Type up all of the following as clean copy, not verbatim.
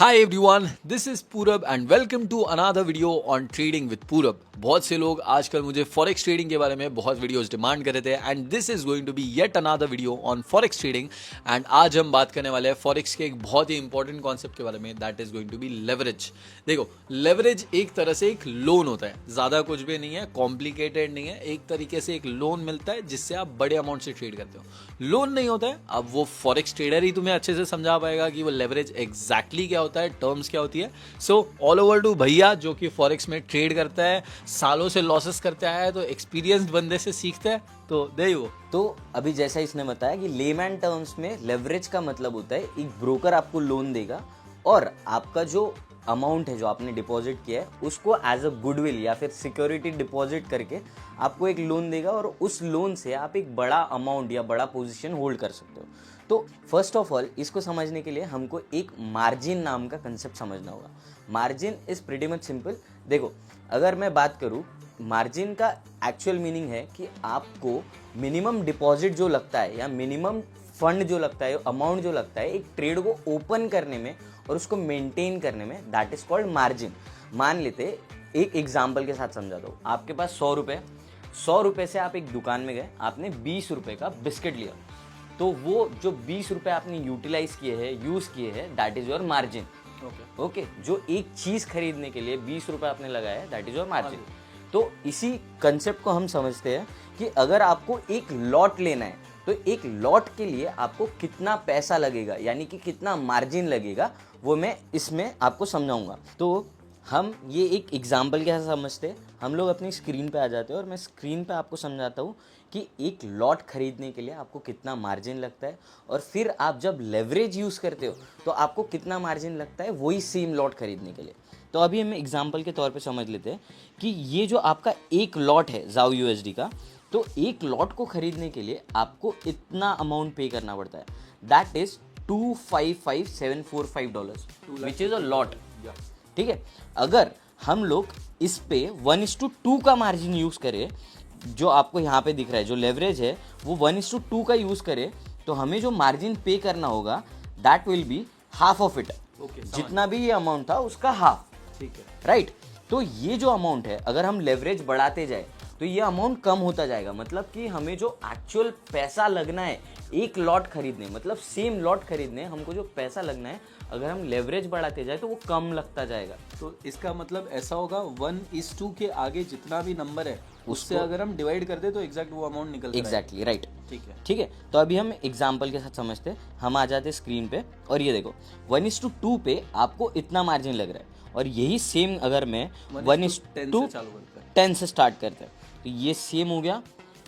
Hi everyone, this is Purab and welcome to another video on trading with Purab. बहुत से लोग आजकल मुझे फॉरेक्स ट्रेडिंग के बारे में बहुत वीडियोस डिमांड कर रहे थे and this is going to be yet another video on forex trading. And आज हम बात करने वाले हैं फॉरेक्स के एक बहुत ही इंपॉर्टेंट कॉन्सेप्ट के बारे में, that is going to be leverage. देखो, लेवरेज एक तरह से एक लोन होता है, ज़्यादा कुछ भी नहीं है, कॉम्प्लिकेटेड नहीं है, एक तरीके से एक लोन मिलता है जिससे आप बड़े अमाउंट से ट्रेड करते हो। लोन नहीं होता है, अब वो फॉरेक्स ट्रेडर ही तुम्हें अच्छे से समझा पाएगा कि वो लेवरेज एग्जैक्टली क्या होता है, टर्म्स क्या होती है। सो ऑल ओवर टू भैया जो कि फॉरेक्स में ट्रेड करता है, सालों से लॉसेस करते आया है, तो एक्सपीरियंस्ड बंदे से सीखते हैं, तो दे ही वो। तो अभी जैसा इसने बताया कि लेमैन टर्म्स में लेवरेज का मतलब होता है एक ब्रोकर आपको लोन देगा और आपका जो अमाउंट है जो आपने डिपॉजिट किया है उसको एज अ गुडविल या फिर सिक्योरिटी डिपॉजिट करके आपको एक लोन देगा और उस लोन से आप एक बड़ा अमाउंट या बड़ा पोजीशन होल्ड कर सकते हो। तो फर्स्ट ऑफ ऑल इसको समझने के लिए हमको एक मार्जिन नाम का कंसेप्ट समझना होगा। Margin is pretty much simple. देखो, अगर मैं बात करूँ, मार्जिन का एक्चुअल मीनिंग है कि आपको मिनिमम डिपॉजिट जो लगता है या मिनिमम फंड जो लगता है, अमाउंट जो लगता है एक ट्रेड को ओपन करने में और उसको मेंटेन करने में, दैट इज कॉल्ड मार्जिन। मान लेते एक एग्जांपल के साथ समझा दो। आपके पास 100 रुपए से आप एक दुकान में गए, आपने 20 रुपए का बिस्किट लिया, तो वो जो 20 रुपए आपने यूटिलाइज किए हैं, यूज किए हैं, that is your margin. Okay, जो एक चीज खरीदने के लिए 20 रुपए आपने लगाया है, दैट इज योर मार्जिन। तो इसी कंसेप्ट को हम समझते हैं कि अगर आपको एक लॉट लेना है तो एक लॉट के लिए आपको कितना पैसा लगेगा, यानी कि कितना मार्जिन लगेगा, वो मैं इसमें आपको समझाऊंगा। तो हम ये एक एग्जाम्पल के साथ समझते हैं। हम लोग अपनी स्क्रीन पे आ जाते हैं और मैं स्क्रीन पे आपको समझाता हूँ कि एक लॉट खरीदने के लिए आपको कितना मार्जिन लगता है और फिर आप जब लेवरेज यूज़ करते हो तो आपको कितना मार्जिन लगता है वही सेम लॉट खरीदने के लिए। तो अभी हम एग्जाम्पल के तौर पे समझ लेते हैं कि ये जो आपका एक लॉट है जाओ यूएसडी का, तो एक लॉट को खरीदने के लिए आपको इतना अमाउंट पे करना पड़ता है, that is $255,745 which is a lot. ठीक है, अगर हम लोग इस पे 1:2 का मार्जिन यूज करें, जो आपको यहाँ पे दिख रहा है, जो लेवरेज है वो 1:2 का यूज करें, तो हमें जो मार्जिन पे करना होगा that will be half of it. जितना भी ये अमाउंट था उसका हाफ। ठीक है, राइट। तो ये जो अमाउंट है, अगर हम लेवरेज बढ़ाते जाए तो ये अमाउंट कम होता जाएगा। मतलब कि हमें जो एक्चुअल पैसा लगना है एक लॉट खरीदने, मतलब सेम लॉट खरीदने हमको जो पैसा लगना है, अगर हम लेवरेज बढ़ाते जाए तो वो कम लगता जाएगा। तो इसका मतलब ऐसा होगा 1:2 के आगे जितना भी नंबर है उससे अगर हम डिवाइड कर दे तो एग्जैक्ट वो अमाउंट निकल एग्जैक्टली राइट। ठीक है। तो अभी हम एग्जाम्पल के साथ समझते हैं। हम आ जाते स्क्रीन पे और ये देखो 1:2 पे आपको इतना मार्जिन लग रहा है और यही सेम अगर मैं 1:10 से स्टार्ट करते हैं तो ये सेम हो गया,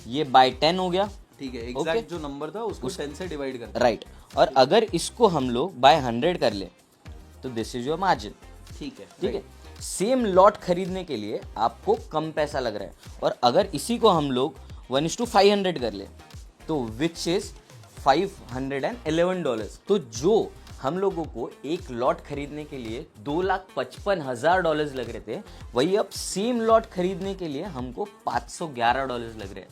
ये बाय 10 हो गया। ठीक है, एग्जैक्ट जो नंबर था उसको 10 से डिवाइड कर, राइट। और अगर इसको हम लोग बाय 100 कर ले तो दिस इज योर मार्जिन। ठीक है, सेम लॉट खरीदने के लिए आपको कम पैसा लग रहा है और अगर इसी को हम लोग 1:500 कर ले तो विच इज $511। तो जो हम लोगों को एक लॉट खरीदने के लिए $2,55,000 लग रहे थे, वही अब सेम लॉट खरीदने के लिए हमको $511 लग रहे हैं,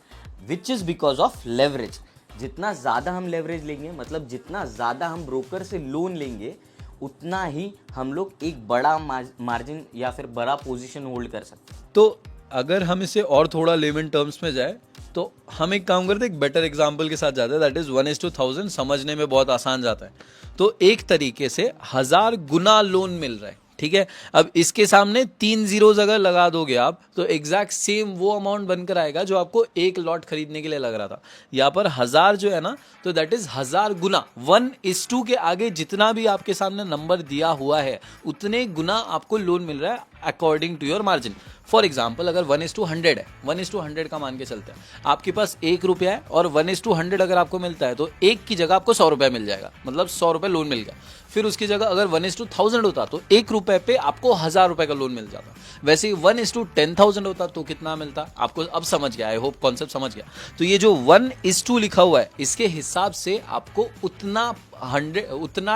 which is because of leverage. जितना ज़्यादा हम लेवरेज लेंगे, मतलब जितना ज़्यादा हम ब्रोकर से लोन लेंगे, उतना ही हम लोग एक बड़ा मार्जिन या फिर बड़ा पोजीशन होल्ड कर सकते हैं। तो अगर हम इसे और थोड़ा लेमन टर्म्स में जाए तो हम एक काम करते हैं, एक बेटर एग्जांपल के साथ जाते हैं, दैट इज 1:1000। समझने में बहुत आसान जाता है। तो एक तरीके से 1000 गुना लोन मिल रहा है। ठीक है, अब इसके सामने 3 zeros अगर लगा दोगे आप तो एग्जैक्ट सेम वो अमाउंट बनकर आएगा जो आपको एक लॉट खरीदने के लिए लग रहा था। यहाँ पर 1000 जो है ना, तो दैट इज 1000 गुना। 1:2 के आगे जितना भी आपके सामने नंबर दिया हुआ है उतने गुना आपको लोन मिल रहा है according to your margin. For example, अगर 1:100 है, 1:100 का मान के चलते हैं, आपके पास 1 रुपया है और 1:100 अगर आपको मिलता है तो 1 की जगह आपको 100 रुपया मिल जाएगा, मतलब 100 रुपये लोन मिल गया। फिर उसकी जगह अगर 1:1000 होता तो 1 रुपये पे आपको 1000 रुपये का लोन मिल जाता। वैसे ही 1:10,000 होता तो कितना मिलता आपको, अब समझ गया, आई होप कॉन्सेप्ट समझ गया। तो ये जो 1:2 लिखा हुआ है इसके हिसाब से आपको उतना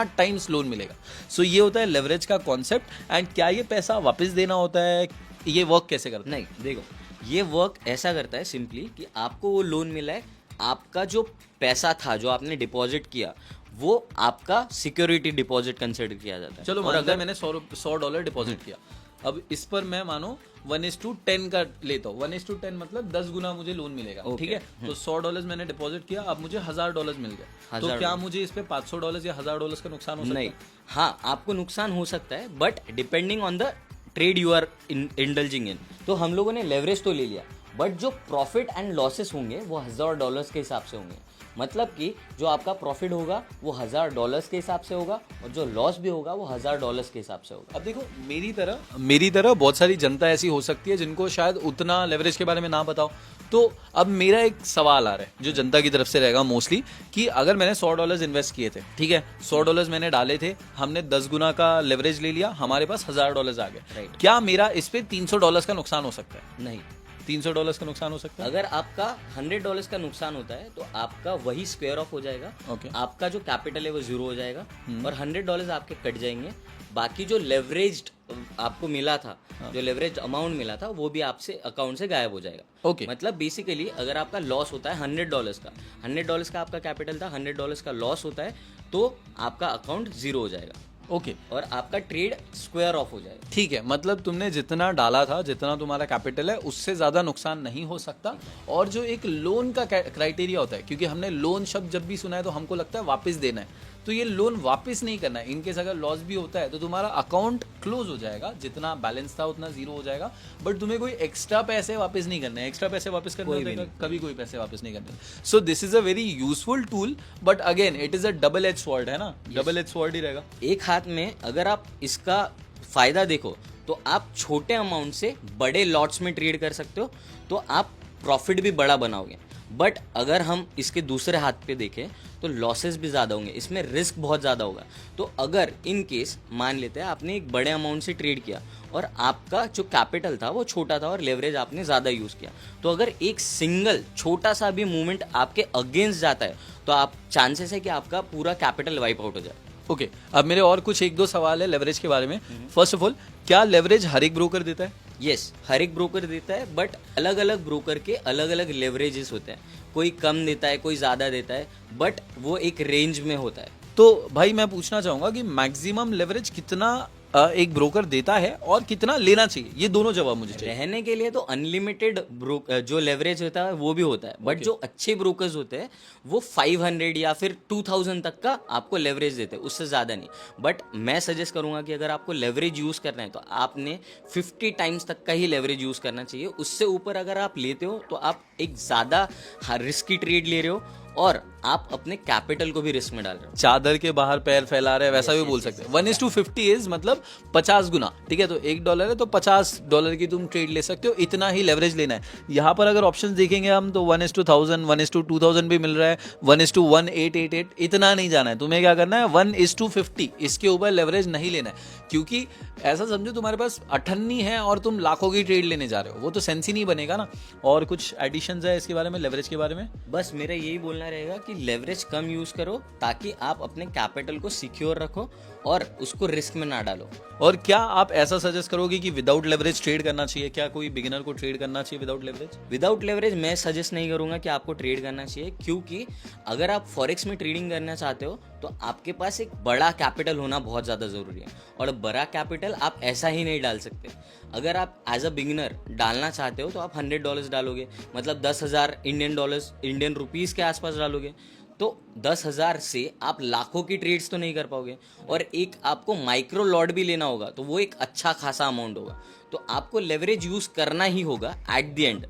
टाइम्स लोन मिलेगा। सो ये होता है लेवरेज का कॉन्सेप्ट। एंड क्या ये पैसा वापस देना होता है, ये वर्क कैसे करता है? नहीं, देखो, ये वर्क ऐसा करता है सिंपली कि आपको वो लोन मिला है, आपका जो पैसा था जो आपने डिपॉजिट किया वो आपका सिक्योरिटी डिपॉजिट कंसिडर किया जाता है। चलो और मानते हैं मैंने $100 डिपॉजिट किया, अब इस पर मैं मानो 1:10 का लेता हूँ, 1:10 मतलब 10 गुना मुझे लोन मिलेगा, ठीक है। तो $100 मैंने डिपॉजिट किया, अब मुझे $1000 मिल गया, तो क्या मुझे इस पे $500 या $1000 का नुकसान हो सकता है? नहीं, हाँ आपको नुकसान हो सकता है, but depending on the trade you are indulging in. तो हम लोगों ने लेवरेज तो ले लिया, बट जो प्रॉफिट एंड लॉसेस होंगे वो $1000 के हिसाब से होंगे। मतलब कि जो आपका प्रॉफिट होगा वो $1000 के हिसाब से होगा, और जो लॉस भी होगा वो $1000 के हिसाब से होगा। अब देखो मेरी तरह बहुत सारी जनता ऐसी हो सकती है जिनको शायद उतना लेवरेज के बारे में ना बताओ। तो अब मेरा एक सवाल आ रहा है जो जनता की तरफ से रहेगा मोस्टली, कि अगर मैंने $100 इन्वेस्ट किए थे, ठीक है, $100 मैंने डाले थे, हमने 10 गुना का लेवरेज ले लिया, हमारे पास $1000 आ गए, क्या मेरा इस पे $300 का नुकसान हो सकता है? नहीं, $300 का नुकसान हो सकता है। अगर आपका $100 का नुकसान होता है तो आपका वही स्क्वायर ऑफ हो जाएगा। Okay. आपका जो कैपिटल है वो जीरो हो जाएगा, और $100 आपके कट जाएंगे। बाकी जो लेवरेज्ड आपको मिला था, जो लेवरेज अमाउंट मिला था, वो भी आपसे अकाउंट से गायब हो जाएगा। Okay. मतलब बेसिकली अगर आपका लॉस होता है $100 का आपका कैपिटल था, $100 का लॉस होता है, तो आपका अकाउंट जीरो हो जाएगा। ओके, और आपका ट्रेड स्क्वायर ऑफ हो जाएगा। ठीक है, मतलब तुमने जितना डाला था, जितना तुम्हारा कैपिटल है, उससे ज्यादा नुकसान नहीं हो सकता। और जो एक लोन का क्राइटेरिया होता है, क्योंकि हमने लोन शब्द जब भी सुना है तो हमको लगता है वापस देना है, तो ये लोन वापस नहीं करना है। इनकेस अगर लॉस भी होता है तो तुम्हारा अकाउंट क्लोज हो जाएगा, जितना बैलेंस था उतना जीरो हो जाएगा, बट तुम्हें कोई एक्स्ट्रा पैसे वापस नहीं करने। एक्स्ट्रा पैसे वापस करने होते हैं, कभी कोई पैसे वापस नहीं करने। So this is a very useful tool, but again it is a double edge sword, है ना, डबल एज स्वॉर्ड ही रहेगा। एक हाथ में अगर आप इसका फायदा देखो तो आप छोटे अमाउंट से बड़े लॉट्स में ट्रेड कर सकते हो, तो आप प्रॉफिट भी बड़ा बनाओगे। बट अगर हम इसके दूसरे हाथ पे देखें तो लॉसेस भी ज़्यादा होंगे, इसमें रिस्क बहुत ज़्यादा होगा। तो अगर इन केस मान लेते हैं आपने एक बड़े अमाउंट से ट्रेड किया और आपका जो कैपिटल था वो छोटा था और लेवरेज आपने ज़्यादा यूज़ किया, तो अगर एक सिंगल छोटा सा भी मूवमेंट आपके अगेंस्ट जाता है तो आप चांसेस है कि आपका पूरा कैपिटल वाइप आउट हो जाए। ओके, अब मेरे और कुछ एक दो सवाल है लेवरेज के बारे में। फर्स्ट ऑफ ऑल, क्या लेवरेज हर एक ब्रोकर देता है? यस, हर एक ब्रोकर देता है, बट अलग अलग ब्रोकर के अलग अलग लेवरेजेस होते हैं। कोई कम देता है, कोई ज़्यादा देता है, बट वो एक रेंज में होता है। तो भाई मैं पूछना चाहूंगा कि मैक्सिमम लेवरेज कितना एक ब्रोकर देता है और कितना लेना चाहिए, ये दोनों जवाब मुझे चाहिए। रहने के लिए तो अनलिमिटेड जो लेवरेज होता है वो भी होता है, बट जो अच्छे ब्रोकर्स होते हैं वो 500 या फिर 2000 तक का आपको लेवरेज देते हैं, उससे ज़्यादा नहीं। बट मैं सजेस्ट करूंगा कि अगर आपको लेवरेज यूज़ करना है तो आपने 50 टाइम्स तक का ही लेवरेज यूज़ करना चाहिए। उससे ऊपर अगर आप लेते हो तो आप एक ज़्यादा रिस्की ट्रेड ले रहे हो और आप अपने कैपिटल को भी रिस्क में डाल रहे हो। चादर के बाहर पैर फैला रहे हैं, वैसा भी बोल सकते हैं। 1:50 इज मतलब 50 गुना, ठीक है। तो $1 है तो $50 की तुम ट्रेड ले सकते हो, इतना ही लेवरेज लेना है। यहाँ पर अगर ऑप्शंस देखेंगे हम तो 1:1000, 1:2000 भी मिल रहा है, 1:1888, इतना नहीं जाना है। तुम्हें क्या करना है, 1:50, इसके ऊपर लेवरेज नहीं लेना है। क्योंकि ऐसा समझो तुम्हारे पास 98 है और तुम लाखों की ट्रेड लेने जा रहे हो, वो तो सेंस ही नहीं बनेगा ना। और कुछ एडिशंस है इसके बारे में, लेवरेज के बारे में? बस मेरा यही बोलना रहेगा कि लेवरेज कम यूज करो ताकि आप अपने कैपिटल को सिक्योर रखो और उसको रिस्क में ना डालो। और क्या आप ऐसा सजेस्ट करोगे कि विदाउट लेवरेज ट्रेड करना चाहिए? क्या कोई बिगिनर को ट्रेड करना चाहिए विदाउट लेवरेज? विदाउट लेवरेज मैं सजेस्ट नहीं करूंगा कि आपको ट्रेड करना चाहिए, क्योंकि अगर आप फॉरेक्स में ट्रेडिंग करना चाहते हो तो आपके पास एक बड़ा कैपिटल होना बहुत ज़्यादा ज़रूरी है, और बड़ा कैपिटल आप ऐसा ही नहीं डाल सकते। अगर आप एज अ बिगिनर डालना चाहते हो तो आप $100 डालोगे, मतलब 10,000 इंडियन रुपीज़ के आसपास डालोगे, तो 10,000 से आप लाखों की ट्रेड्स तो नहीं कर पाओगे। और एक आपको माइक्रो लॉट भी लेना होगा तो वो एक अच्छा खासा अमाउंट होगा। तो आपको लेवरेज यूज करना ही होगा at the end.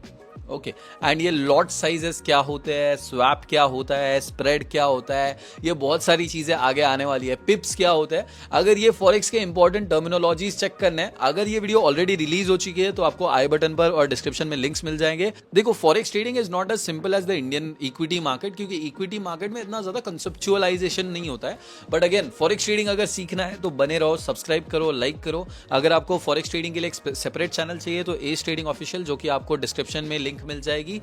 Okay, and ये लॉट साइजेस क्या होते हैं, स्वैप क्या होता है, स्प्रेड क्या होता है, ये बहुत सारी चीजें आगे आने वाली है। पिप्स क्या होता है, अगर ये फॉरेक्स के इंपॉर्टेंट टर्मिनोलॉजीज चेक करने हैं, अगर ये वीडियो ऑलरेडी रिलीज हो चुकी है तो आपको आई बटन पर और डिस्क्रिप्शन में लिंक्स मिल जाएंगे। देखो, forex trading is not as simple as the Indian equity market, क्योंकि इक्विटी मार्केट में इतना ज्यादा कंसेप्चुअलाइजेशन नहीं होता है। बट अगेन, फॉरेक्स ट्रेडिंग अगर सीखना है तो बने रहो, सब्सक्राइब करो, लाइक करो। अगर आपको फॉरेक्स ट्रेडिंग के लिए एक सेपरेट चैनल चाहिए तो एज ट्रेडिंग ऑफिशियल, जो कि आपको डिस्क्रिप्शन में लिंक मिल जाएगी।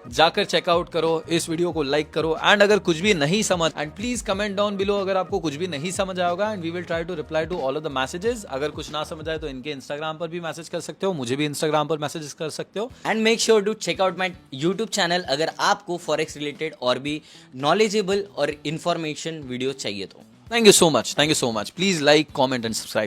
जाकर चेकआउट करो, इस वीडियो को लाइक करो एंड अगर कुछ भी नहीं समझ and please comment down below अगर आपको कुछ भी नहीं समझ आया होगा and we will try to reply to all of the messages. अगर कुछ ना समझ आए तो इनके इंस्टाग्राम पर भी मैसेज कर सकते हो, मुझे भी इंस्टाग्राम पर मैसेज कर सकते हो। And make sure to check out my YouTube channel अगर आपको फॉरेक्स रिलेटेड और भी नॉलेजेबल और इन्फॉर्मेशन वीडियो चाहिए तो। Thank you so much, please like, comment and subscribe.